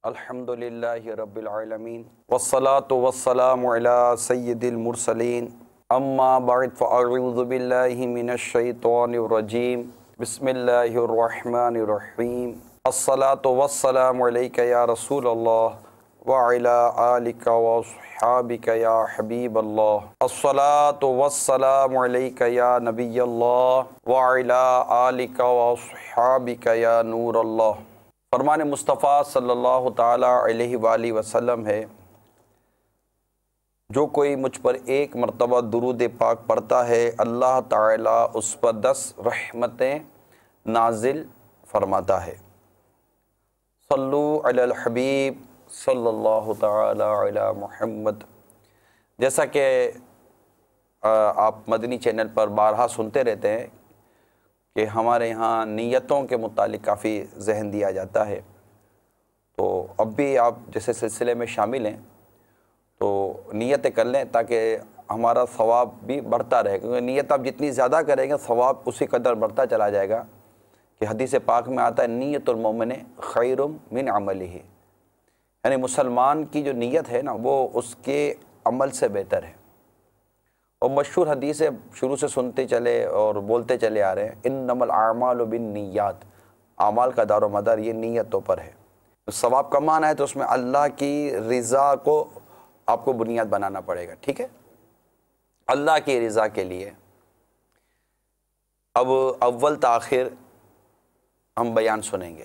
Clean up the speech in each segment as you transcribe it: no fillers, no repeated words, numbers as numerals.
الحمدللہ رب العالمین والصلاة والسلام علی سید المرسلین اما بعد فاعوذ باللہ من الشیطان الرجیم بسم اللہ الرحمن الرحیم الصلاة والسلام علیک یا رسول اللہ وعلی آلک واصحابک یا حبیب اللہ الصلاة والسلام علیک یا نبی اللہ وعلی آلک واصحابک یا نور اللہ۔ فرمان مصطفیٰ صلی اللہ تعالیٰ علیہ وآلہ وسلم ہے، جو کوئی مجھ پر ایک مرتبہ درود پاک پڑھتا ہے اللہ تعالیٰ اس پر 10 رحمتیں نازل فرماتا ہے۔ صلو علی الحبیب صلی اللہ تعالیٰ علی محمد۔ جیسا کہ آپ مدنی چینل پر بارہا سنتے رہتے ہیں کہ ہمارے یہاں نیتوں کے متعلق کافی ذہن دیا جاتا ہے، تو اب بھی آپ جیسے سلسلے میں شامل ہیں تو نیتیں کر لیں تاکہ ہمارا ثواب بھی بڑھتا رہے، کیونکہ نیت آپ جتنی زیادہ کریں گے ثواب اسی قدر بڑھتا چلا جائے گا۔ کہ حدیث پاک میں آتا ہے نیت المومن خیر من عملہ، یعنی مسلمان کی جو نیت ہے نا وہ اس کے عمل سے بہتر ہے۔ اور مشہور حدیث ہے، شروع سے سنتے چلے اور بولتے چلے آ رہے ہیں، انما الاعمال بالنیات، اعمال کا دار و مدار یہ نیتوں پر ہے۔ ثواب کمانا ہے تو اس میں اللہ کی رضا کو آپ کو بنیاد بنانا پڑے گا، ٹھیک ہے، اللہ کی رضا کے لیے۔ اب اول تاخیر ہم بیان سنیں گے،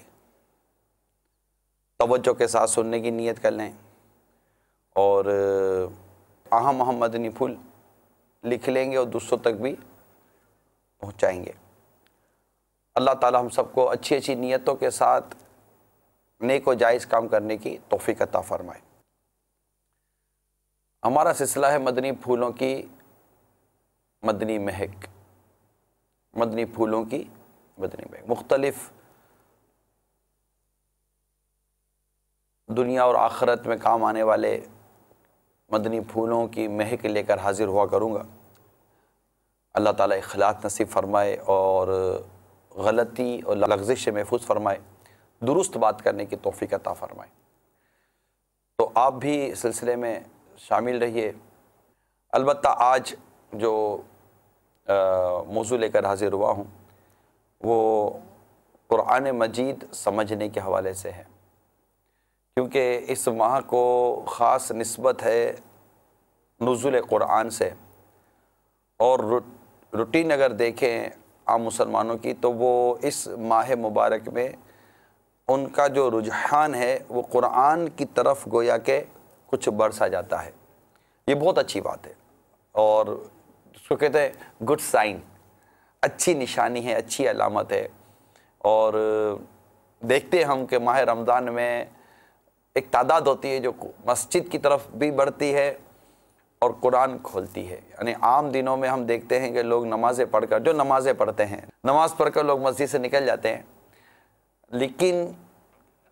توجہ کے ساتھ سننے کی نیت کر لیں، اور اہم مدنی پھول لکھ لیں گے اور دوسروں تک بھی پہنچائیں گے۔ اللہ تعالی ہم سب کو اچھی اچھی نیتوں کے ساتھ نیک و جائز کام کرنے کی توفیق عطا فرمائے۔ ہمارا سلسلہ ہے مدنی پھولوں کی مدنی مہک، مدنی پھولوں کی مدنی مہک۔ مختلف دنیا اور آخرت میں کام آنے والے مدنی پھولوں کی مہک لے کر حاضر ہوا کروں گا۔ اللہ تعالیٰ اخلاص نصیب فرمائے اور غلطی اور لغزش سے محفوظ فرمائے، درست بات کرنے کی توفیق عطا فرمائے۔ تو آپ بھی سلسلے میں شامل رہیے۔ البتہ آج جو موضوع لے کر حاضر ہوا ہوں وہ قرآن مجید سمجھنے کے حوالے سے ہے، کیونکہ اس ماہ کو خاص نسبت ہے نزول قرآن سے، اور روٹین اگر دیکھیں عام مسلمانوں کی تو وہ اس ماہ مبارک میں ان کا جو رجحان ہے وہ قرآن کی طرف گویا کہ کچھ برسا جاتا ہے۔ یہ بہت اچھی بات ہے، اور اس کو کہتے ہیں گڈ سائن، اچھی نشانی ہے، اچھی علامت ہے۔ اور دیکھتے ہیں ہم کہ ماہ رمضان میں ایک تعداد ہوتی ہے جو مسجد کی طرف بھی بڑھتی ہے اور قرآن کھولتی ہے۔ یعنی عام دنوں میں ہم دیکھتے ہیں کہ لوگ نمازیں پڑھ کر، جو نمازیں پڑھتے ہیں، نماز پڑھ کر لوگ مسجد سے نکل جاتے ہیں، لیکن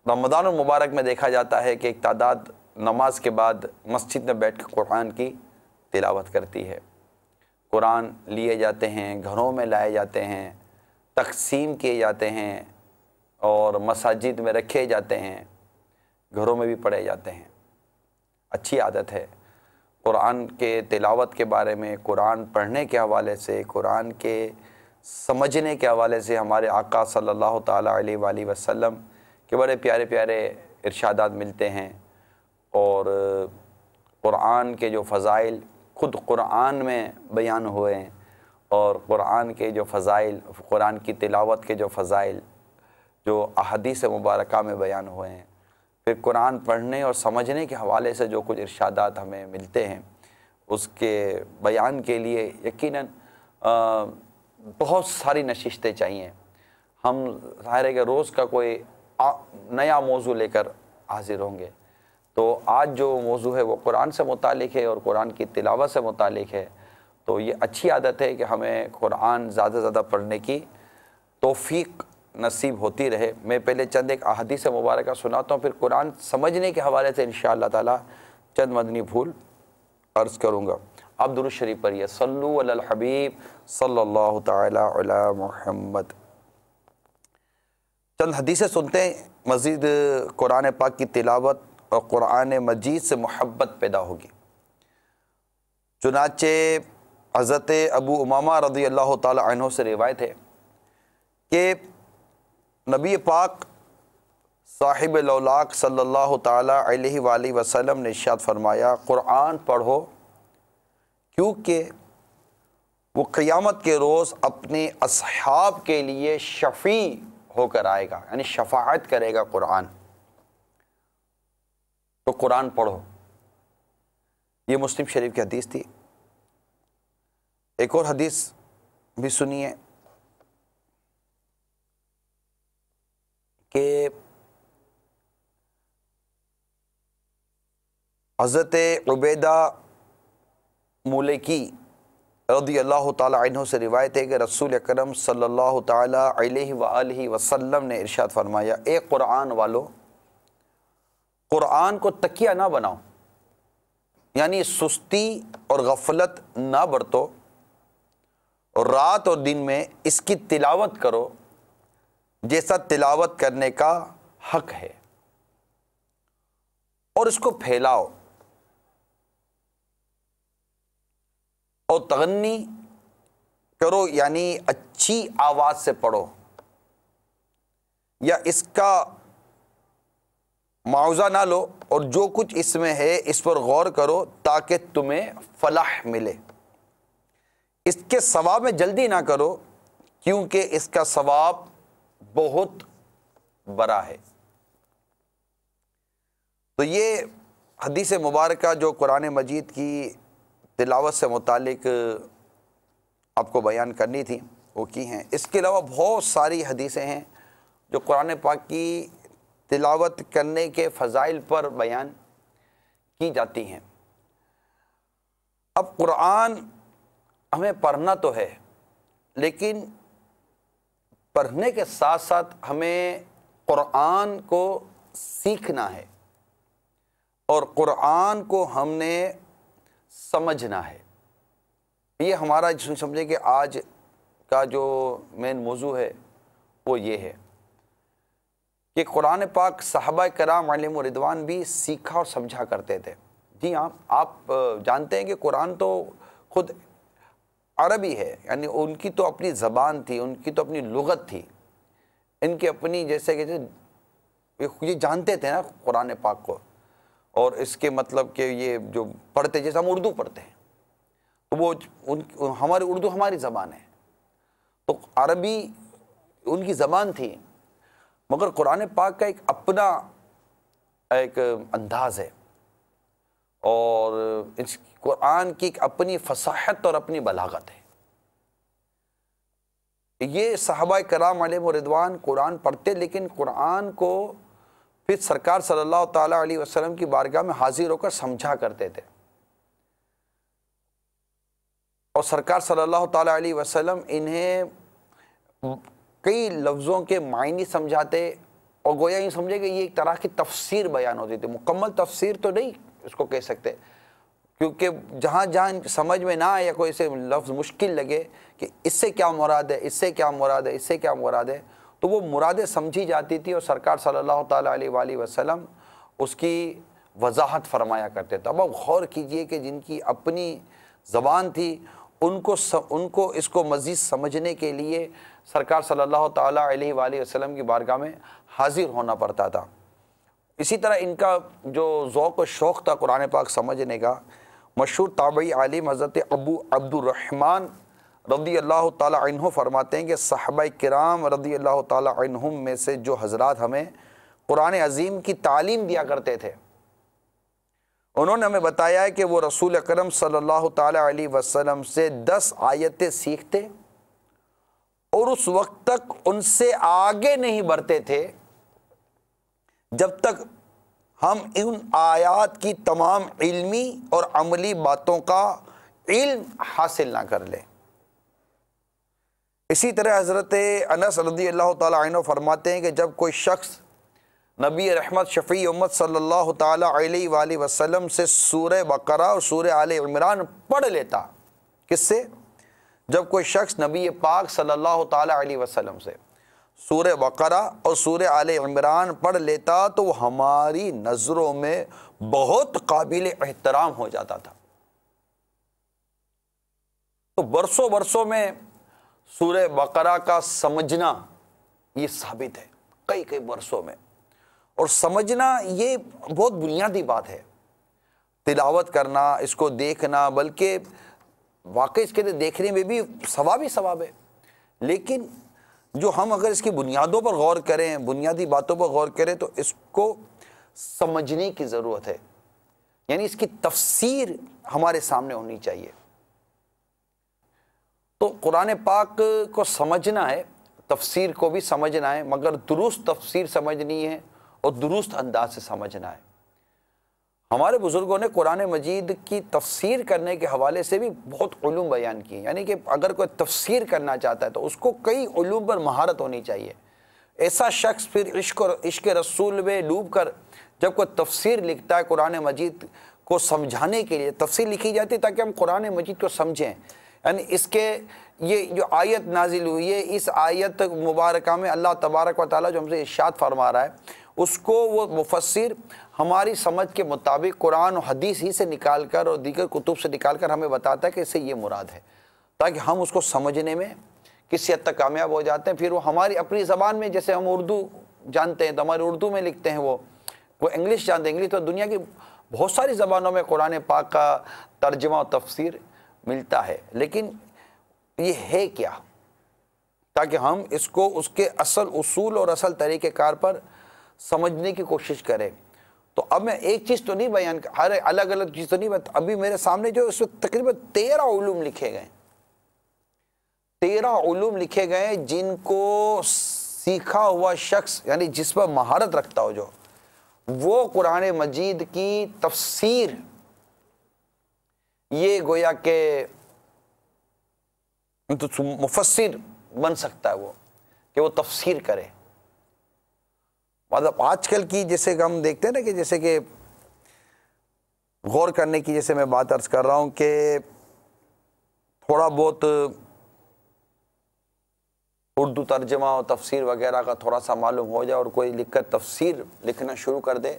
رمضان المبارک میں دیکھا جاتا ہے کہ ایک تعداد نماز کے بعد مسجد میں بیٹھ کر قرآن کی تلاوت کرتی ہے۔ قرآن لیے جاتے ہیں، گھروں میں لائے جاتے ہیں، تقسیم کیے جاتے ہیں، اور مساجد میں رکھے جاتے ہیں، گھروں میں بھی پڑھے جاتے ہیں۔ اچھی عادت ہے۔ قرآن کے تلاوت کے بارے میں، قرآن پڑھنے کے حوالے سے، قرآن کے سمجھنے کے حوالے سے ہمارے آقا صلی اللہ تعالیٰ علیہ وآلہ وسلم کے بڑے پیارے پیارے ارشادات ملتے ہیں، اور قرآن کے جو فضائل خود قرآن میں بیان ہوئے ہیں، اور قرآن کے جو فضائل، قرآن کی تلاوت کے جو فضائل جو احادیث مبارکہ میں بیان ہوئے ہیں، پھر قرآن پڑھنے اور سمجھنے کے حوالے سے جو کچھ ارشادات ہمیں ملتے ہیں اس کے بیان کے لیے یقیناً بہت ساری نشستیں چاہیے۔ ہم ظاہر ہے کہ روز کا کوئی نیا موضوع لے کر حاضر ہوں گے، تو آج جو موضوع ہے وہ قرآن سے متعلق ہے اور قرآن کی تلاوت سے متعلق ہے۔ تو یہ اچھی عادت ہے کہ ہمیں قرآن زیادہ سے زیادہ پڑھنے کی توفیق نصیب ہوتی رہے۔ میں پہلے چند ایک احادیث مبارکہ سناتا ہوں، پھر قرآن سمجھنے کے حوالے سے انشاءاللہ تعالی چند مدنی پھول عرض کروں گا۔ آپ درود شریف پڑھیے، صلو علی الحبیب صلی اللہ تعالی علی محمد۔ چند حدیثیں سنتے ہیں مزید قرآن پاک کی تلاوت اور قرآن مجید سے محبت پیدا ہوگی۔ چنانچہ حضرت ابو امامہ رضی اللہ تعالی عنہ سے روایت ہے کہ نبی پاک صاحب الاولاق صلی اللہ تعالی علیہ وآلہ وسلم نے ارشاد فرمایا، قرآن پڑھو کیونکہ وہ قیامت کے روز اپنے اصحاب کے لیے شفیع ہو کر آئے گا، یعنی شفاعت کرے گا قرآن۔ تو قرآن پڑھو، یہ مسلم شریف کی حدیث تھی۔ ایک اور حدیث بھی سنیے کہ حضرت عبیدہ ملکی رضی اللہ تعالی عنہ سے روایت ہے کہ رسول اکرم صلی اللہ تعالی علیہ وآلہ وسلم نے ارشاد فرمایا، اے قرآن والو، قرآن کو تکیہ نہ بناؤ، یعنی سستی اور غفلت نہ برتو، اور رات اور دن میں اس کی تلاوت کرو جیسا تلاوت کرنے کا حق ہے، اور اس کو پھیلاؤ اور تغنی کرو، یعنی اچھی آواز سے پڑھو، یا اس کا معاوضہ نہ لو، اور جو کچھ اس میں ہے اس پر غور کرو تاکہ تمہیں فلاح ملے۔ اس کے ثواب میں جلدی نہ کرو کیونکہ اس کا ثواب بہت بڑا ہے۔ تو یہ حدیث مبارکہ جو قرآن مجید کی تلاوت سے متعلق آپ کو بیان کرنی تھی وہ کی ہیں۔ اس کے علاوہ بہت ساری حدیثیں ہیں جو قرآن پاک کی تلاوت کرنے کے فضائل پر بیان کی جاتی ہیں۔ اب قرآن ہمیں پڑھنا تو ہے، لیکن پڑھنے کے ساتھ ساتھ ہمیں قرآن کو سیکھنا ہے اور قرآن کو ہم نے سمجھنا ہے۔ یہ ہمارا سمجھے کہ آج کا جو مین موضوع ہے وہ یہ ہے کہ قرآن پاک صحابہ کرام علیہم رضوان بھی سیکھا اور سمجھا کرتے تھے۔ جی ہاں، آپ جانتے ہیں کہ قرآن تو خود عربی ہے، یعنی ان کی تو اپنی زبان تھی، ان کی تو اپنی لغت تھی، ان کی اپنی، جیسے کہ یہ جانتے تھے نا قرآن پاک کو، اور اس کے مطلب کہ یہ جو پڑھتے، جیسے ہم اردو پڑھتے ہیں تو وہ ہماری اردو ہماری زبان ہے، تو عربی ان کی زبان تھی، مگر قرآن پاک کا ایک اپنا ایک انداز ہے، اور اس قرآن کی ایک اپنی فصاحت اور اپنی بلاغت ہے۔ یہ صحابہ کرام علیہم رضوان قرآن پڑھتے، لیکن قرآن کو پھر سرکار صلی اللہ تعالیٰ علیہ وسلم کی بارگاہ میں حاضر ہو کر سمجھا کرتے تھے، اور سرکار صلی اللہ تعالیٰ علیہ وسلم انہیں کئی لفظوں کے معنی سمجھاتے، اور گویا یہ سمجھے کہ یہ ایک طرح کی تفسیر بیان ہوتی تھی۔ مکمل تفسیر تو نہیں اس کو کہہ سکتے، کیونکہ جہاں جہاں سمجھ میں نہ آئے یا کوئی سے لفظ مشکل لگے کہ اس سے کیا مراد ہے، اس سے کیا مراد ہے، اس سے کیا مراد ہے، تو وہ مرادیں سمجھی جاتی تھی، اور سرکار صلی اللہ تعالیٰ علیہ وآلہ وسلم اس کی وضاحت فرمایا کرتے تھے۔ اب آپ غور کیجئے کہ جن کی اپنی زبان تھی، ان کو اس کو مزید سمجھنے کے لیے سرکار صلی اللہ تعالیٰ علیہ وآلہ وسلم کی بارگاہ میں حاضر ہونا پڑتا تھا۔ اسی طرح ان کا جو ذوق و شوق تھا قرآن پاک سمجھنے کا، مشہور تابعی عالم حضرت ابو عبد الرحمن رضی اللہ تعالی عنہ فرماتے ہیں کہ صحابہ کرام رضی اللہ تعالی عنہم میں سے جو حضرات ہمیں قرآن عظیم کی تعلیم دیا کرتے تھے، انہوں نے ہمیں بتایا ہے کہ وہ رسول اکرم صلی اللہ تعالی علیہ وسلم سے 10 آیتیں سیکھتے اور اس وقت تک ان سے آگے نہیں بڑھتے تھے جب تک ہم ان آیات کی تمام علمی اور عملی باتوں کا علم حاصل نہ کر لیں۔ اسی طرح حضرت انس رضی اللہ تعالی عنہ فرماتے ہیں کہ جب کوئی شخص نبی رحمت شفیع امت صلی اللہ تعالی علیہ وآلہ وسلم سے سورہ بقرہ اور سورہ آل عمران پڑھ لیتا، کس سے؟ جب کوئی شخص نبی پاک صلی اللہ تعالی علیہ وسلم سے سورہ بقرہ اور سورہ آل عمران پڑھ لیتا تو وہ ہماری نظروں میں بہت قابل احترام ہو جاتا تھا۔ تو برسوں برسوں میں سورہ بقرہ کا سمجھنا یہ ثابت ہے، کئی برسوں میں، اور سمجھنا یہ بہت بنیادی بات ہے۔ تلاوت کرنا، اس کو دیکھنا، بلکہ واقعی اس کے دیکھنے میں بھی ثواب ہی ثواب ہے، لیکن جو ہم اگر اس کی بنیادوں پر غور کریں، بنیادی باتوں پر غور کریں تو اس کو سمجھنے کی ضرورت ہے، یعنی اس کی تفسیر ہمارے سامنے ہونی چاہیے۔ تو قرآن پاک کو سمجھنا ہے، تفسیر کو بھی سمجھنا ہے، مگر درست تفسیر سمجھنی ہے اور درست انداز سے سمجھنا ہے۔ ہمارے بزرگوں نے قرآن مجید کی تفسیر کرنے کے حوالے سے بھی بہت علوم بیان کیے، یعنی کہ اگر کوئی تفسیر کرنا چاہتا ہے تو اس کو کئی علوم پر مہارت ہونی چاہیے۔ ایسا شخص پھر عشق رسول میں ڈوب کر جب کوئی تفسیر لکھتا ہے قرآن مجید کو سمجھانے کے لیے، تفسیر لکھی جاتی ہے تاکہ ہم قرآن مجید کو سمجھیں، یعنی اس کے یہ جو آیت نازل ہوئی ہے، اس آیت مبارکہ میں اللہ تبارک و تعالیٰ جو ہم سے ارشاد فرما رہا ہے، اس کو وہ مفسر ہماری سمجھ کے مطابق قرآن و حدیث ہی سے نکال کر اور دیگر کتب سے نکال کر ہمیں بتاتا ہے کہ اس سے یہ مراد ہے، تاکہ ہم اس کو سمجھنے میں کسی حد تک کامیاب ہو جاتے ہیں۔ پھر وہ ہماری اپنی زبان میں، جیسے ہم اردو جانتے ہیں تو ہماری اردو میں لکھتے ہیں، وہ انگلش جانتے ہیں، انگلش، تو دنیا کی بہت ساری زبانوں میں قرآن پاک کا ترجمہ و تفسیر ملتا ہے، لیکن یہ ہے کیا، تاکہ ہم اس کو اس کے اصل اصول اور اصل طریقہ کار پر سمجھنے کی کوشش کریں۔ تو اب میں ایک چیز تو نہیں بیان، ہر الگ الگ چیز تو نہیں، ابھی میرے سامنے جو اس میں تقریباً 13 علوم لکھے گئے، 13 علوم لکھے گئے جن کو سیکھا ہوا شخص، یعنی جس پر مہارت رکھتا ہو جو، وہ قرآن مجید کی تفسیر، یہ گویا کہ مفسر بن سکتا ہے، وہ کہ وہ تفسیر کرے۔ مطلب آج کل کی جیسے کہ ہم دیکھتے ہیں نا کہ جیسے کہ غور کرنے کی، جیسے میں بات عرض کر رہا ہوں کہ تھوڑا بہت اردو ترجمہ اور تفسیر وغیرہ کا تھوڑا سا معلوم ہو جائے اور کوئی لکھ کر تفسیر لکھنا شروع کر دے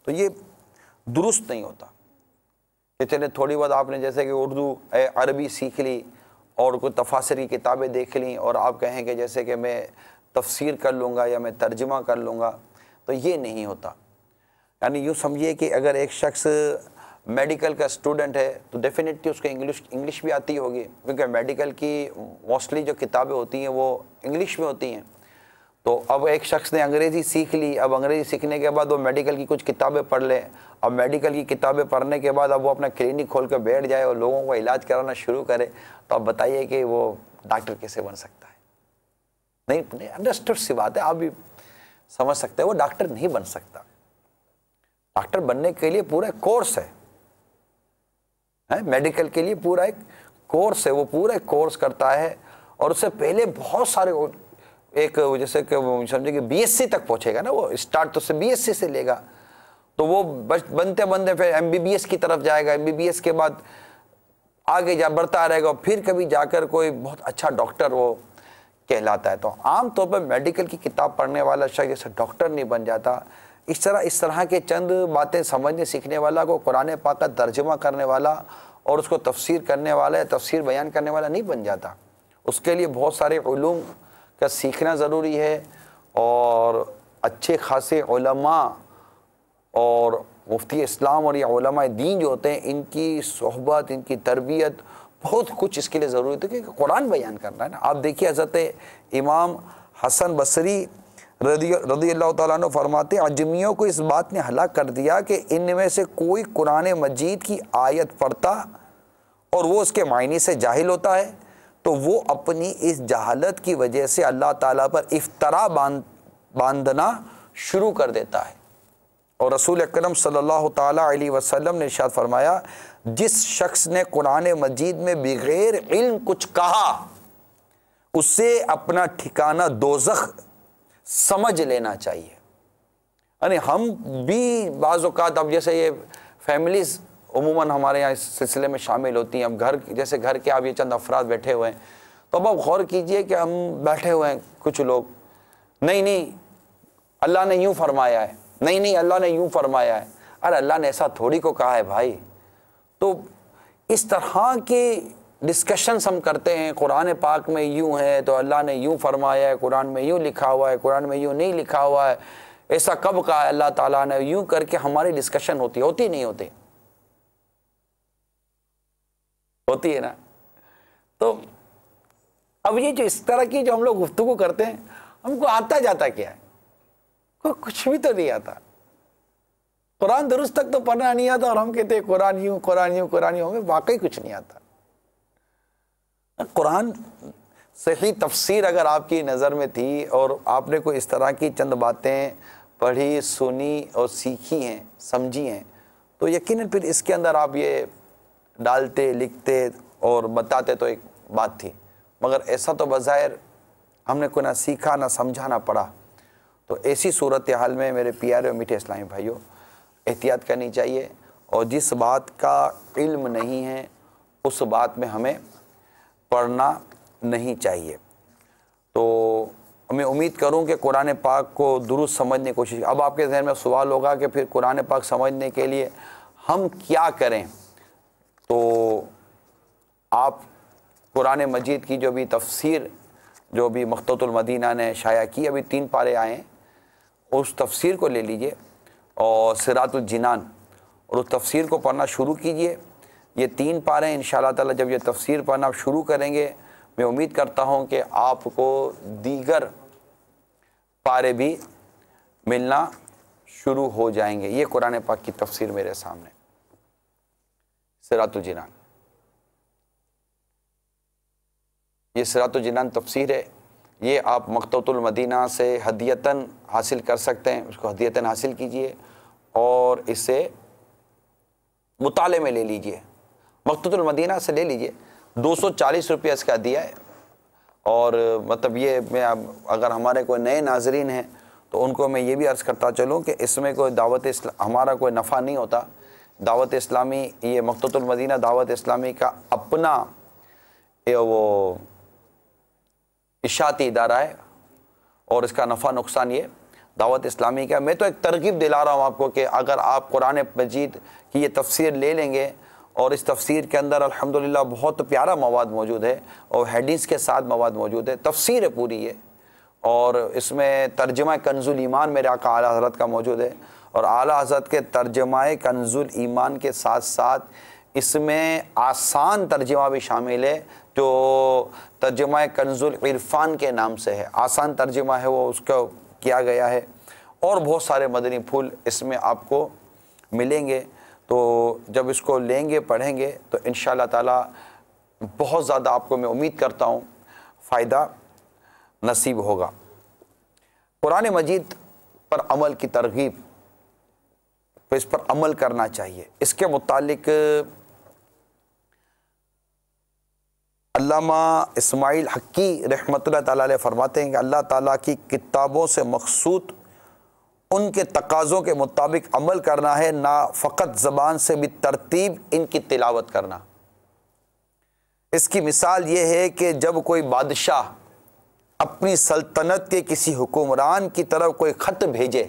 تو یہ درست نہیں ہوتا کہ چلے تھوڑی بہت آپ نے جیسے کہ اردو عربی سیکھ لی اور کوئی تفاسیر کی کتابیں دیکھ لیں اور آپ کہیں کہ جیسے کہ میں تفسیر کر لوں گا یا میں ترجمہ کر لوں گا، تو یہ نہیں ہوتا۔ یعنی یوں سمجھیے کہ اگر ایک شخص میڈیکل کا اسٹوڈنٹ ہے تو ڈیفینیٹلی اس کو انگلش بھی آتی ہوگی، کیونکہ میڈیکل کی موسٹلی جو کتابیں ہوتی ہیں وہ انگلش میں ہوتی ہیں۔ تو اب ایک شخص نے انگریزی سیکھ لی، اب انگریزی سیکھنے کے بعد وہ میڈیکل کی کچھ کتابیں پڑھ لے، اب میڈیکل کی کتابیں پڑھنے کے بعد اب وہ اپنا کلینک کھول کے بیٹھ جائے اور لوگوں کو علاج کرانا شروع کرے، تو اب بتائیے کہ وہ ڈاکٹر کیسے بن سکتا ہے؟ نہیں، انڈرسٹوڈ سی بات ہے، آپ بھی سمجھ سکتے ہیں، وہ ڈاکٹر نہیں بن سکتا۔ ڈاکٹر بننے کے لیے پورا ایک کورس ہے، میڈیکل کے لیے پورا ایک کورس ہے، وہ پورا ایک کورس کرتا ہے اور اس سے پہلے بہت سارے ایک جیسے کہ سمجھے کہ بی ایس سی تک پہنچے گا نا، وہ اسٹارٹ تو سے بی ایس سی سے لے گا، تو وہ بنتے بنتے پھر ایم بی بی ایس کی طرف جائے گا، ایم بی بی ایس کے بعد آگے بڑھتا رہے گا، پھر کبھی جا کر کوئی بہت اچھا ڈاکٹر وہ کہلاتا ہے۔ تو عام طور پر میڈیکل کی کتاب پڑھنے والا شخص جیسے ڈاکٹر نہیں بن جاتا، اس طرح کے چند باتیں سمجھنے سیکھنے والا کو قرآن پاک کا ترجمہ کرنے والا اور اس کو تفسیر کرنے والا یا تفسیر بیان کرنے والا نہیں بن جاتا۔ اس کے لیے بہت سارے علوم کا سیکھنا ضروری ہے، اور اچھے خاصے علماء اور مفتی اسلام اور یہ علماء دین جو ہوتے ہیں، ان کی صحبت، ان کی تربیت، بہت کچھ اس کے لیے ضروری ہے، کیونکہ قرآن بیان کرنا ہے نا۔ آپ دیکھیے حضرت امام حسن بصری رضی اللہ تعالیٰ عنہ فرماتے ہیں، عجمیوں کو اس بات نے ہلاک کر دیا کہ ان میں سے کوئی قرآن مجید کی آیت پڑھتا اور وہ اس کے معنی سے جاہل ہوتا ہے تو وہ اپنی اس جہالت کی وجہ سے اللہ تعالیٰ پر افترا باندھنا شروع کر دیتا ہے۔ اور رسول اکرم صلی اللہ تعالیٰ علیہ وسلم نے ارشاد فرمایا، جس شخص نے قرآن مجید میں بغیر علم کچھ کہا اسے اپنا ٹھکانہ دوزخ سمجھ لینا چاہیے۔ یعنی ہم بھی بعض اوقات، اب جیسے یہ فیملیز عموماً ہمارے یہاں اس سلسلے میں شامل ہوتی ہیں، اب گھر کے آپ یہ چند افراد بیٹھے ہوئے ہیں، تو اب آپ غور کیجئے کہ ہم بیٹھے ہوئے ہیں کچھ لوگ، نہیں نہیں اللہ نے یوں فرمایا ہے، نہیں نہیں اللہ نے یوں فرمایا ہے، ارے اللہ نے ایسا تھوڑی کو کہا ہے بھائی۔ تو اس طرح کی ڈسکشنز ہم کرتے ہیں، قرآن پاک میں یوں ہے تو اللہ نے یوں فرمایا ہے، قرآن میں یوں لکھا ہوا ہے، قرآن میں یوں نہیں لکھا ہوا ہے، ایسا کب کہا ہے اللہ تعالیٰ نے، یوں کر کے ہماری ڈسکشن ہوتی نہیں ہوتی ہے نا۔ تو اب یہ جو اس طرح کی جو ہم لوگ گفتگو کرتے ہیں، ہم کو آتا جاتا کیا ہے؟ کچھ بھی تو نہیں آتا۔ قرآن درست تک تو پڑھنا نہیں آتا اور ہم کہتے ہیں قرآن یوں قرآن یوں قرآن یوں، ہمیں واقعی کچھ نہیں آتا۔ قرآن صحیح تفسیر اگر آپ کی نظر میں تھی اور آپ نے کوئی اس طرح کی چند باتیں پڑھی، سنی اور سیکھی ہیں، سمجھی ہیں، تو یقیناً پھر اس کے اندر آپ یہ ڈالتے، لکھتے اور بتاتے تو ایک بات تھی، مگر ایسا تو بظاہر ہم نے کوئی نہ سیکھا نہ سمجھا نہ پڑھا۔ تو ایسی صورتحال میں میرے پیارے اور میٹھے اسلامی بھائیوں، احتیاط کرنی چاہیے، اور جس بات کا علم نہیں ہے اس بات میں ہمیں پڑھنا نہیں چاہیے۔ تو میں امید کروں کہ قرآن پاک کو درست سمجھنے کی کوشش۔ اب آپ کے ذہن میں سوال ہوگا کہ پھر قرآن پاک سمجھنے کے لیے ہم کیا کریں؟ تو آپ قرآن مجید کی جو بھی تفسیر جو بھی مخطوط المدینہ نے شائع کی، ابھی 3 پارے آئے ہیں، اس تفسیر کو لے لیجئے اور صراط الجنان، اور اس تفسیر کو پڑھنا شروع کیجئے۔ یہ 3 پارے ہیں، انشاءاللہ تعالی جب یہ تفسیر پڑھنا آپ شروع کریں گے، میں امید کرتا ہوں کہ آپ کو دیگر پارے بھی ملنا شروع ہو جائیں گے۔ یہ قرآن پاک کی تفسیر میرے سامنے، صراط الجنان، یہ صراط الجنان تفسیر ہے۔ یہ آپ مخطوط المدینہ سے ہدیتاً حاصل کر سکتے ہیں، اس کو ہدیتاً حاصل کیجئے اور اسے مطالعے میں لے لیجئے۔ مخطوط المدینہ سے لے لیجئے، 240 روپیہ اس کا دیا ہے۔ اور مطلب یہ میں اگر ہمارے کوئی نئے ناظرین ہیں تو ان کو میں یہ بھی عرض کرتا چلوں کہ اس میں کوئی ہمارا کوئی نفع نہیں ہوتا۔ دعوت اسلامی، یہ مخطوط المدینہ دعوت اسلامی کا اپنا وہ اشاعتی ادارہ ہے، اور اس کا نفع نقصان یہ دعوت اسلامی کا۔ میں تو ایک ترغیب دلا رہا ہوں آپ کو کہ اگر آپ قرآن مجید کی یہ تفسیر لے لیں گے، اور اس تفسیر کے اندر الحمدللہ بہت پیارا مواد موجود ہے، اور حدیث کے ساتھ مواد موجود ہے، تفسیر ہے پوری ہے، اور اس میں ترجمہ کنز الایمان میرے آقا اعلیٰ حضرت کا موجود ہے، اور اعلیٰ حضرت کے ترجمہ کنز الایمان کے ساتھ ساتھ اس میں آسان ترجمہ بھی شامل ہے، جو ترجمہ کنز العرفان کے نام سے ہے، آسان ترجمہ ہے وہ اس کو کیا گیا ہے، اور بہت سارے مدنی پھول اس میں آپ کو ملیں گے۔ تو جب اس کو لیں گے، پڑھیں گے، تو انشاءاللہ تعالی بہت زیادہ آپ کو میں امید کرتا ہوں فائدہ نصیب ہوگا۔ قرآن مجید پر عمل کی ترغیب، تو اس پر عمل کرنا چاہیے۔ اس کے متعلق علامہ اسماعیل حقی رحمۃ اللہ تعالیٰ علیہ فرماتے ہیں کہ اللہ تعالیٰ کی کتابوں سے مقصود ان کے تقاضوں کے مطابق عمل کرنا ہے، نہ فقط زبان سے بھی ترتیب ان کی تلاوت کرنا۔ اس کی مثال یہ ہے کہ جب کوئی بادشاہ اپنی سلطنت کے کسی حکمران کی طرف کوئی خط بھیجے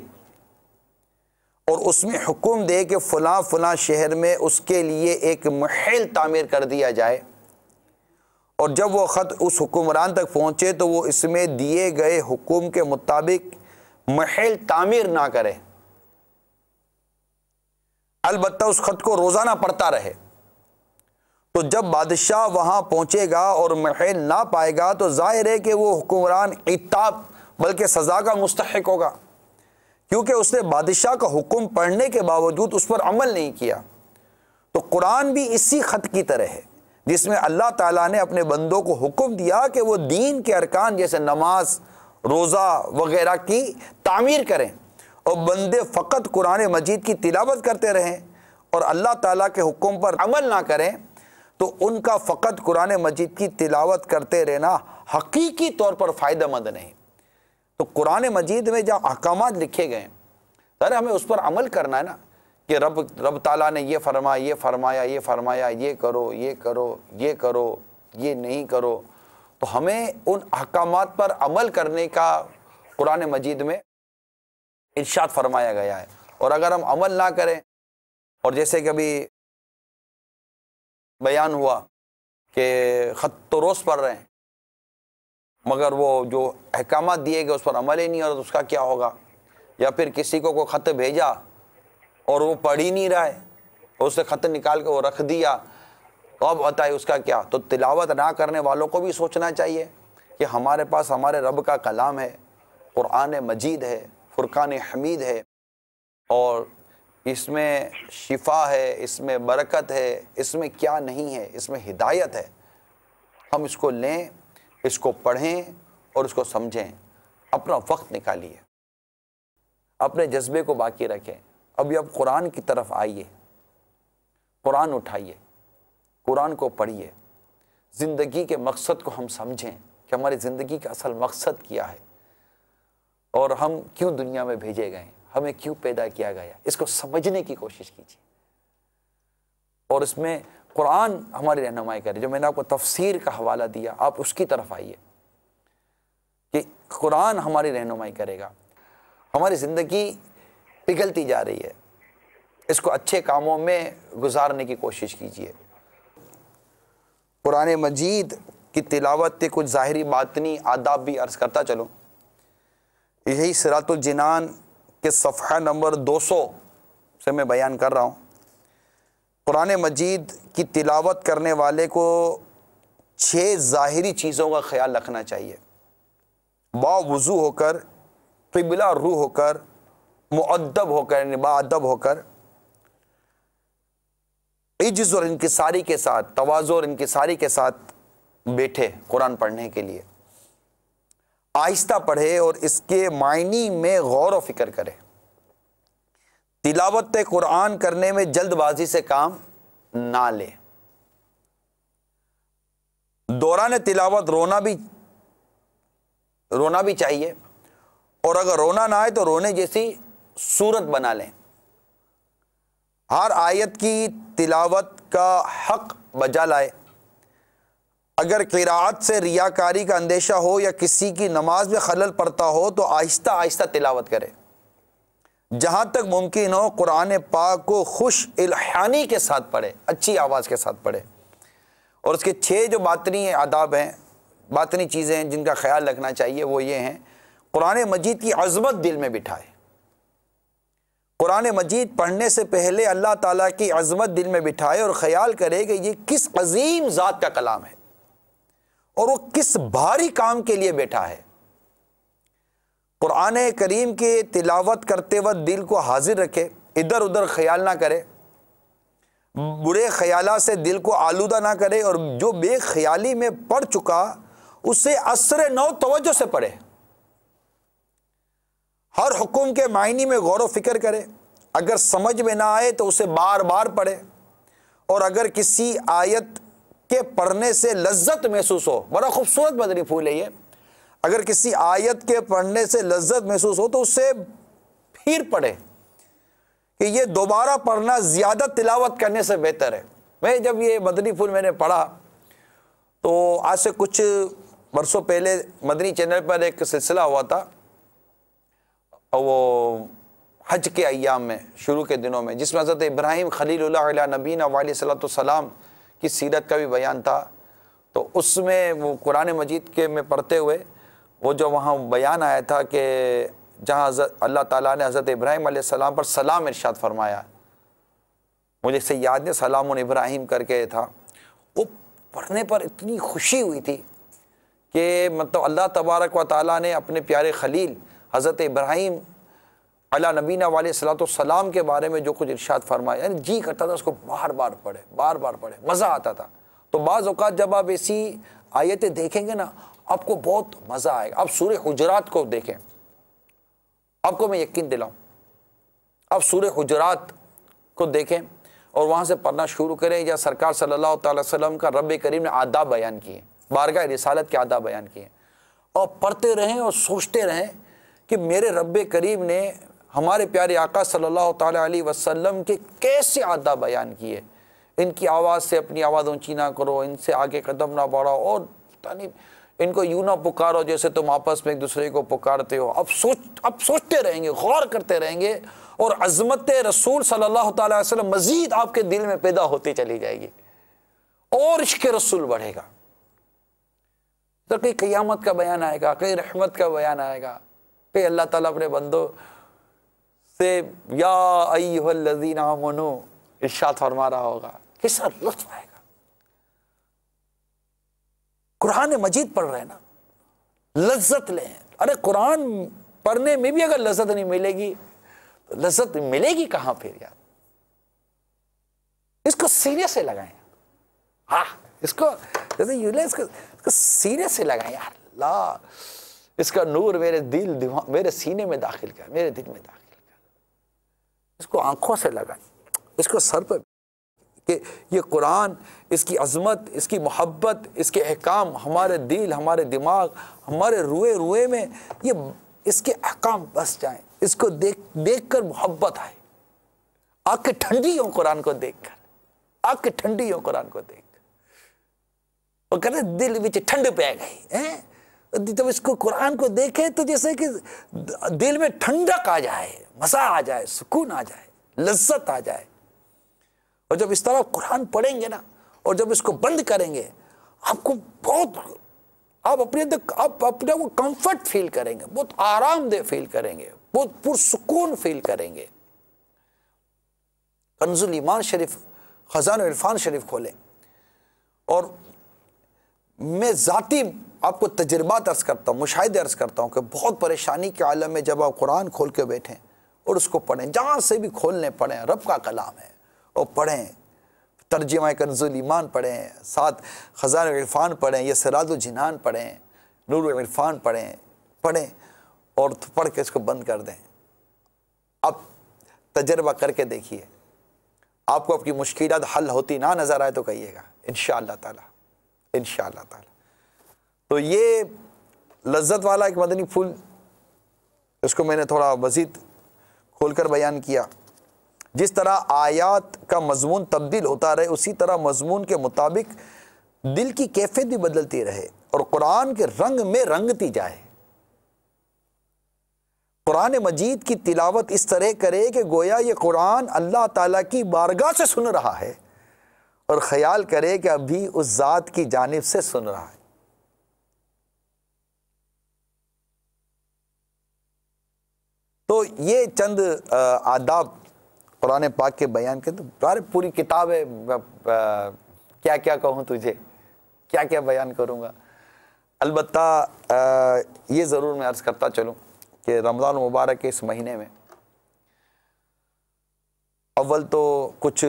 اور اس میں حکم دے کہ فلاں فلاں شہر میں اس کے لیے ایک محل تعمیر کر دیا جائے، اور جب وہ خط اس حکمران تک پہنچے تو وہ اس میں دیے گئے حکم کے مطابق محل تعمیر نہ کرے، البتہ اس خط کو روزانہ پڑھتا رہے، تو جب بادشاہ وہاں پہنچے گا اور محل نہ پائے گا تو ظاہر ہے کہ وہ حکمران عتاب بلکہ سزا کا مستحق ہوگا، کیونکہ اس نے بادشاہ کا حکم پڑھنے کے باوجود اس پر عمل نہیں کیا۔ تو قرآن بھی اسی خط کی طرح ہے جس میں اللہ تعالیٰ نے اپنے بندوں کو حکم دیا کہ وہ دین کے ارکان جیسے نماز، روزہ وغیرہ کی تعمیر کریں، اور بندے فقط قرآن مجید کی تلاوت کرتے رہیں اور اللہ تعالیٰ کے حکم پر عمل نہ کریں، تو ان کا فقط قرآن مجید کی تلاوت کرتے رہنا حقیقی طور پر فائدہ مند نہیں۔ تو قرآن مجید میں جو احکامات لکھے گئے ہیں، ذرا ہمیں اس پر عمل کرنا ہے نا، کہ رب تعالیٰ نے یہ فرمایا، یہ فرمایا، یہ فرمایا، یہ کرو، یہ کرو، یہ کرو، یہ نہیں کرو، تو ہمیں ان احکامات پر عمل کرنے کا قرآن مجید میں ارشاد فرمایا گیا ہے۔ اور اگر ہم عمل نہ کریں، اور جیسے کبھی بیان ہوا کہ خط و روز پڑھ رہے ہیں مگر وہ جو احکامات دیے گئے اس پر عمل ہی نہیں ہو رہا، تو اس کا کیا ہوگا؟ یا پھر کسی کو کوئی خط بھیجا اور وہ پڑھ ہی نہیں رہا ہے، اور اس نے خط نکال کے وہ رکھ دیا، تو اب بتائے اس کا کیا؟ تو تلاوت نہ کرنے والوں کو بھی سوچنا چاہیے کہ ہمارے پاس ہمارے رب کا کلام ہے، قرآن مجید ہے، فرقان حمید ہے، اور اس میں شفا ہے، اس میں برکت ہے، اس میں کیا نہیں ہے، اس میں ہدایت ہے۔ ہم اس کو لیں، اس کو پڑھیں اور اس کو سمجھیں، اپنا وقت نکالیے، اپنے جذبے کو باقی رکھیں۔ ابھی اب قرآن کی طرف آئیے، قرآن اٹھائیے، قرآن کو پڑھیے، زندگی کے مقصد کو ہم سمجھیں کہ ہماری زندگی کا اصل مقصد کیا ہے، اور ہم کیوں دنیا میں بھیجے گئے ہیں، ہمیں کیوں پیدا کیا گیا، اس کو سمجھنے کی کوشش کیجیے، اور اس میں قرآن ہماری رہنمائی کرے۔ جو میں نے آپ کو تفسیر کا حوالہ دیا، آپ اس کی طرف آئیے کہ قرآن ہماری رہنمائی کرے گا۔ ہماری زندگی پگھلتی جا رہی ہے، اس کو اچھے کاموں میں گزارنے کی کوشش کیجیے۔ قرآن مجید کی تلاوت کے کچھ ظاہری باطنی آداب بھی عرض کرتا چلوں۔ یہی صراط الجنان کے صفحہ نمبر 200 سے میں بیان کر رہا ہوں۔ قرآن مجید کی تلاوت کرنے والے کو 6 ظاہری چیزوں کا خیال رکھنا چاہیے۔ باوضو ہو کر، قبلہ رو ہو کر، مؤدب ہو کر، یعنی باادب ہو کر، عجز اور انکساری کے ساتھ، تواضع اور انکساری کے ساتھ بیٹھے قرآن پڑھنے کے لیے، آہستہ پڑھے اور اس کے معنی میں غور و فکر کرے۔ تلاوت قرآن کرنے میں جلد بازی سے کام نہ لے۔ دوران تلاوت رونا بھی چاہیے، اور اگر رونا نہ آئے تو رونے جیسی صورت بنا لیں۔ ہر آیت کی تلاوت کا حق بجا لائے۔ اگر قراءت سے ریاکاری کا اندیشہ ہو یا کسی کی نماز میں خلل پڑتا ہو تو آہستہ آہستہ تلاوت کرے۔ جہاں تک ممکن ہو قرآن پاک کو خوش الحانی کے ساتھ پڑھے، اچھی آواز کے ساتھ پڑھے۔ اور اس کے 6 جو باطنی آداب ہیں، باطنی چیزیں ہیں جن کا خیال رکھنا چاہیے، وہ یہ ہیں: قرآن مجید کی عظمت دل میں بٹھائے۔ قرآن مجید پڑھنے سے پہلے اللہ تعالیٰ کی عظمت دل میں بٹھائے اور خیال کرے کہ یہ کس عظیم ذات کا کلام ہے اور وہ کس بھاری کام کے لیے بیٹھا ہے۔ قرآن کریم کی تلاوت کرتے وقت دل کو حاضر رکھے، ادھر ادھر خیال نہ کرے، برے خیالات سے دل کو آلودہ نہ کرے، اور جو بے خیالی میں پڑھ چکا اسے اثر نو توجہ سے پڑھے۔ ہر حکم کے معنی میں غور و فکر کرے، اگر سمجھ میں نہ آئے تو اسے بار بار پڑھے، اور اگر کسی آیت کے پڑھنے سے لذت محسوس ہو، بڑا خوبصورت مدنی پھول ہے یہ، اگر کسی آیت کے پڑھنے سے لذت محسوس ہو تو اسے پھر پڑھے، کہ یہ دوبارہ پڑھنا زیادہ تلاوت کرنے سے بہتر ہے۔ میں جب یہ مدنی پھول میں نے پڑھا تو آج سے کچھ برسوں پہلے مدنی چینل پر ایک سلسلہ ہوا تھا، وہ حج کے ایام میں، شروع کے دنوں میں، جس میں حضرت ابراہیم خلیل اللہ علیہ نبینا علیہ صلاۃ والسلام کی سیرت کا بھی بیان تھا۔ تو اس میں وہ قرآن مجید کے میں پڑھتے ہوئے وہ جو وہاں بیان آیا تھا کہ جہاں اللہ تعالیٰ نے حضرت ابراہیم علیہ السلام پر سلام ارشاد فرمایا، مجھے سے یاد نہیں، سلام ابراہیم کر کے تھا، وہ پڑھنے پر اتنی خوشی ہوئی تھی کہ مطلب اللہ تبارک و تعالیٰ نے اپنے پیارے خلیل حضرت ابراہیم علیہ نبینا علیہ صلاۃ والسلام کے بارے میں جو کچھ ارشاد فرمایا، یعنی جی کرتا تھا اس کو بار بار پڑھے، بار بار پڑھے، مزہ آتا تھا۔ تو بعض اوقات جب آپ ایسی آیتیں دیکھیں گے نا، آپ کو بہت مزہ آئے گا۔ آپ سورہ حجرات کو دیکھیں، آپ کو میں یقین دلاؤں، آپ سورہ حجرات کو دیکھیں اور وہاں سے پڑھنا شروع کریں، یا سرکار صلی اللہ تعالی وسلم کا رب کریم نے آداب بیان کیے، بارگاہ رسالت کے آداب بیان کیے، اور پڑھتے رہیں اور سوچتے رہیں کہ میرے رب کریم نے ہمارے پیارے آقا صلی اللہ تعالیٰ علیہ وسلم کے کیسے آداب بیان کیے۔ ان کی آواز سے اپنی آواز اونچی نہ کرو، ان سے آگے قدم نہ بڑھاؤ، اور ان کو یوں نہ پکارو جیسے تم آپس میں ایک دوسرے کو پکارتے ہو. اب سوچتے رہیں گے, غور کرتے رہیں گے, اور عظمت رسول صلی اللہ تعالی وسلم مزید آپ کے دل میں پیدا ہوتی چلی جائے گی, اور عشق رسول بڑھے گا. تو کہیں قیامت کا بیان آئے گا, کہیں رحمت کا بیان آئے گا, کہیں اللہ تعالیٰ اپنے بندوں سے یا ایھا الذین آمنوا ارشاد فرما رہا ہوگا. کیسا لطف آئے گا. قرآن مجید پڑھ رہے ہیں نا, لذت لیں. ارے قرآن پڑھنے میں بھی اگر لذت نہیں ملے گی تو لذت ملے گی کہاں پھر یار. اس کو سینے سے لگائیں. ہاں اس کو جیسے اس کو سینے سے لگائیں یار. اللہ اس کا نور میرے دل دماغ میرے سینے میں داخل کر, میرے دل میں داخل کر. اس کو آنکھوں سے لگائیں, اس کو سر پہ, کہ یہ قرآن, اس کی عظمت, اس کی محبت, اس کے احکام ہمارے دل, ہمارے دماغ, ہمارے روئے میں یہ اس کے احکام بس جائیں. اس کو دیکھ کر محبت آئے. آنکھیں ٹھنڈی ہوں قرآن کو دیکھ کر, آنکھیں ٹھنڈی ہوں قرآن کو دیکھ کر. وہ کہتے ہیں دل وچ ٹھنڈ پہ گئی. جب اس کو قرآن کو دیکھے تو جیسے کہ دل میں ٹھنڈک آ جائے, مزہ آ جائے, سکون آ جائے, لذت آ جائے. اور جب اس طرح قرآن پڑھیں گے نا, اور جب اس کو بند کریں گے, آپ کو بہت, آپ اپنے وہ کمفرٹ فیل کریں گے, بہت آرام دہ فیل کریں گے, بہت پرسکون فیل کریں گے. کنز الایمان شریف, خزانہ عرفان شریف کھولیں. اور میں ذاتی آپ کو تجربات عرض کرتا ہوں, مشاہدے عرض کرتا ہوں کہ بہت پریشانی کے عالم میں جب آپ قرآن کھول کے بیٹھیں اور اس کو پڑھیں, جہاں سے بھی کھولنے پڑھیں, رب کا کلام ہے, اور پڑھیں. ترجمہ کنز الایمان پڑھیں, ساتھ خزانہ عرفان پڑھیں, یہ سراج الجنان پڑھیں, نور العرفان پڑھیں, اور پڑھ کے اس کو بند کر دیں. آپ تجربہ کر کے دیکھیے, آپ کو آپ کی مشکلات حل ہوتی نہ نظر آئے تو کہیے گا انشاءاللہ تعالی, انشاءاللہ تعالی. تو یہ لذت والا ایک مدنی پھول, اس کو میں نے تھوڑا مزید کھول کر بیان کیا. جس طرح آیات کا مضمون تبدیل ہوتا رہے, اسی طرح مضمون کے مطابق دل کی کیفیت بھی بدلتی رہے اور قرآن کے رنگ میں رنگتی جائے. قرآن مجید کی تلاوت اس طرح کرے کہ گویا یہ قرآن اللہ تعالیٰ کی بارگاہ سے سن رہا ہے, اور خیال کرے کہ ابھی اس ذات کی جانب سے سن رہا ہے. تو یہ چند آداب قرآن پاک کے بیان کے, تو پوری کتاب ہے, کیا کیا کہوں تجھے, کیا کیا بیان کروں گا. البتہ یہ ضرور میں عرض کرتا چلوں کہ رمضان مبارک کے اس مہینے میں اول تو کچھ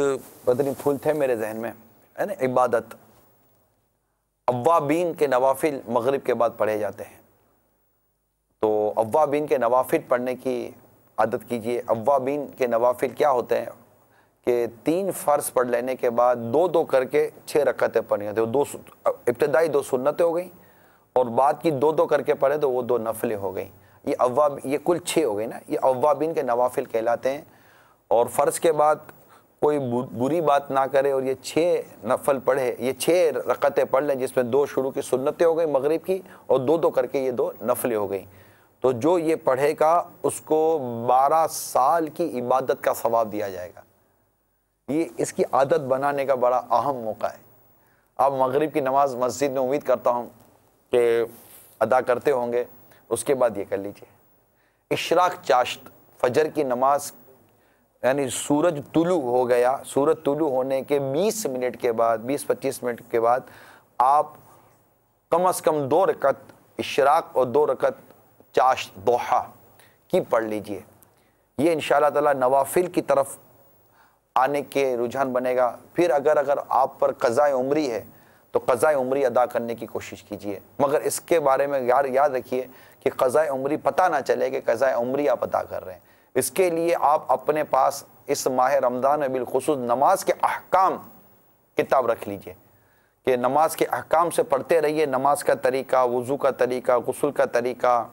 مدنی پھول تھے میرے ذہن میں, ہے نا. عبادت, اوابین کے نوافل مغرب کے بعد پڑھے جاتے ہیں, تو اوابین کے نوافل پڑھنے کی عادت کیجئے. اوابین کے نوافل کیا ہوتے ہیں کہ 3 فرض پڑھ لینے کے بعد 2 کر کے 6 رکعتیں پڑھنی ہوتی ہیں. ابتدائی 2 سنتیں ہو گئیں, اور بعد کی 2 کر کے پڑھے تو وہ 2 نفلیں ہو گئیں. یہ کل 6 ہو گئی نا. یہ اوابین کے نوافل کہلاتے ہیں. اور فرض کے بعد کوئی بری بات نہ کرے اور یہ 6 نفل پڑھے, یہ 6 رکعتیں پڑھ لیں, جس میں 2 شروع کی سنتیں ہو گئی مغرب کی, اور 2 کر کے یہ 2 نفلیں ہو گئیں. تو جو یہ پڑھے گا اس کو 12 سال کی عبادت کا ثواب دیا جائے گا. یہ اس کی عادت بنانے کا بڑا اہم موقع ہے. آپ مغرب کی نماز مسجد میں امید کرتا ہوں کہ ادا کرتے ہوں گے, اس کے بعد یہ کر لیجئے. اشراق چاشت, فجر کی نماز, یعنی سورج طلوع ہو گیا, سورج طلوع ہونے کے 20 منٹ کے بعد, 20-25 منٹ کے بعد آپ کم از کم 2 رکعت اشراق اور 2 رکعت چاشت ضحیٰ کی پڑھ لیجئے. یہ انشاءاللہ تعالی نوافل کی طرف آنے کے رجحان بنے گا. پھر اگر آپ پر قضاء عمری ہے تو قضاء عمری ادا کرنے کی کوشش کیجئے, مگر اس کے بارے میں یاد رکھیے کہ قضاء عمری پتہ نہ چلے کہ قضاء عمری آپ ادا کر رہے ہیں. اس کے لیے آپ اپنے پاس اس ماہ رمضان میں بالخصوص نماز کے احکام کتاب رکھ لیجئے, کہ نماز کے احکام سے پڑھتے رہیے. نماز کا طریقہ, وضو کا طریقہ, غسل کا طریقہ,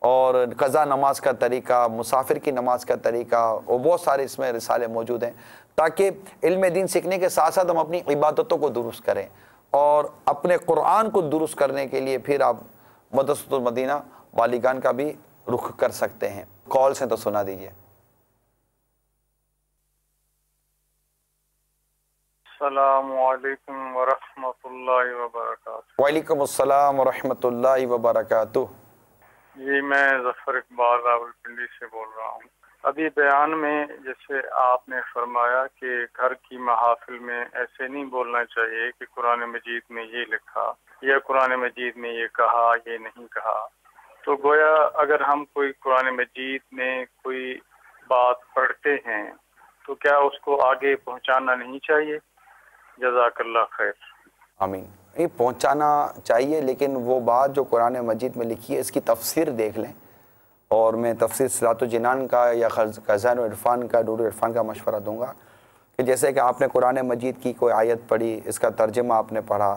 اور قضا نماز کا طریقہ, مسافر کی نماز کا طریقہ, اور بہت سارے اس میں رسالے موجود ہیں, تاکہ علم دین سیکھنے کے ساتھ ساتھ ہم اپنی عبادتوں کو درست کریں. اور اپنے قرآن کو درست کرنے کے لیے پھر آپ مدرسۃ المدینہ بالیگان کا بھی رخ کر سکتے ہیں۔ کالس ہیں تو سنا دیجئے۔ السلام علیکم ورحمۃ اللہ وبرکاتہ۔ وعلیکم السلام ورحمۃ اللہ وبرکاتہ۔ جی میں ظفر اقبال راولپنڈی سے بول رہا ہوں۔ ابھی بیان میں جیسے آپ نے فرمایا کہ گھر کی محافل میں ایسے نہیں بولنا چاہیے کہ قرآن مجید میں یہ لکھا یا قرآن مجید میں یہ کہا، یہ نہیں کہا، تو گویا اگر ہم کوئی قرآن مجید میں کوئی بات پڑھتے ہیں تو کیا اس کو آگے پہنچانا نہیں چاہیے؟ جزاک اللہ خیر۔ آمین۔ یہ پہنچانا چاہیے، لیکن وہ بات جو قرآن مجید میں لکھی ہے اس کی تفسیر دیکھ لیں، اور میں تفسیر صراط الجنان کا یا خزائن العرفان کا، نور العرفان کا مشورہ دوں گا کہ جیسے کہ آپ نے قرآن مجید کی کوئی آیت پڑھی، اس کا ترجمہ آپ نے پڑھا،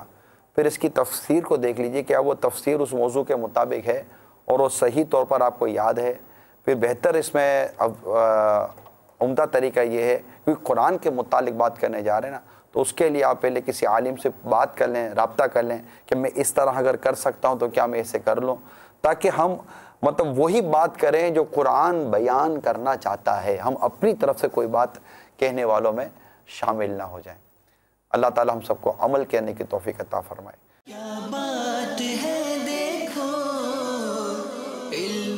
پھر اس کی تفسیر کو دیکھ لیجئے کیا وہ تفسیر اس موضوع کے مطابق ہے اور وہ صحیح طور پر آپ کو یاد ہے۔ پھر بہتر اس میں عمدہ طریقہ یہ ہے کیونکہ قرآن کے متعلق بات کرنے جا رہے ہیں نا، تو اس کے لیے آپ پہلے کسی عالم سے بات کر لیں، رابطہ کر لیں کہ میں اس طرح اگر کر سکتا ہوں تو کیا میں اسے کر لوں، تاکہ ہم مطلب وہی بات کریں جو قرآن بیان کرنا چاہتا ہے، ہم اپنی طرف سے کوئی بات کہنے والوں میں شامل نہ ہو جائیں۔ اللہ تعالی ہم سب کو عمل کرنے کی توفیق عطا فرمائے۔ کیا بات ہے دیکھو علم